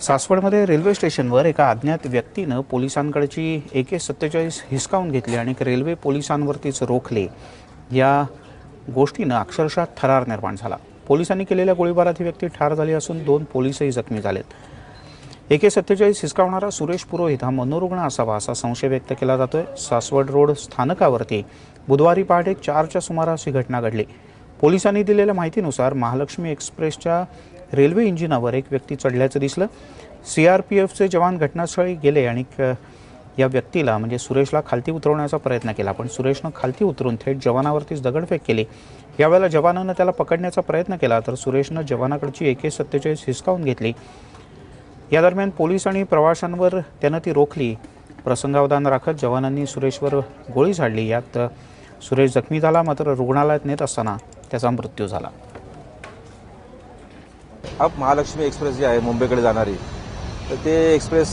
सासवडमध्ये railway स्टेशनवर एका अज्ञात व्यक्तीनं पोलिसांकडची AK-47 हिसकावून घेतली आणि रेल्वे पोलिसांवरतीच रोखले। या गोष्टीनं अक्षरशः थरार निर्माण झाला। पोलिसांनी केलेल्या गोळीबारात ही व्यक्ती ठार झाली असून 2 पोलीसही जखमी झालेत। AK-47 हिसकावणारा सुरेश पुरोहित हा मनोरुग्ण असावा असा संशय व्यक्त केला जातोय। सासवड रोड स्थानकावरती बुधवारी पहाटे 4च्या सुमारास ही घटना घडली। पोलिसांनी दिलेल्या माहितीनुसार महालक्ष्मी एक्सप्रेसच्या रेल्वे इंजिनावर एक व्यक्ती चढल्याचं दिसलं। CRPFचे जवान घटनास्थळी गेले आणि या व्यक्तीला म्हणजे सुरेशला खालती उतरवण्याचा प्रयत्न केला, पण सुरेशनं खालती उतरून थेट जवानावरतीच दगडफेक केली। यावेळेला जवानानं त्याला पकडण्याचा प्रयत्न केला तर सुरेशनं जवानाकडची AK-47 हिसकावून घेतली। या दरम्यान पोलीस आणि प्रवाशांवर त्यानं ती रोखली। प्रसंगावधान राखत जवानांनी सुरेशवर गोळी झाडली। यात सुरेश जखमी झाला, मात्र रुग्णालयात नेत असताना त्याचा मृत्यू झाला। अब महालक्ष्मी एक्सप्रेस जी आहे मुंबईकडे जाणारी, तर ते एक्सप्रेस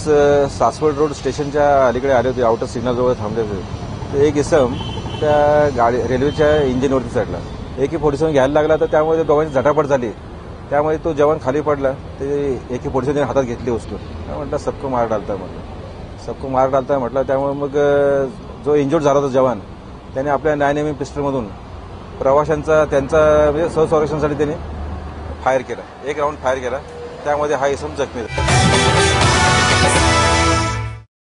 सासवड रोड स्टेशनच्या अलीकडे आले होते, आउटर सिग्नलजवळ थांबले होते। तर एक इसम त्या गाडी रेल्वेच्या इंजिनवरती चढला, AK-47 घ्यायला लागला, तर त्यामुळे दोघांची झटापट झाली। त्यामुळे तो जवान खाली पडला, ते AK-47 हातात घेतली उचलून। म्हटलं सबको मार डालता, म्हटलं त्यामुळे मग जो इंजर्ड झाला होता जवान, त्याने आपल्या 9mm पिस्टलमधून प्रवाशांचा त्यांचा म्हणजे सहसंरक्षणासाठी त्याने फायर केला, 1 राऊंड फायर केला। त्यामध्ये हा इसम जखमी झाला।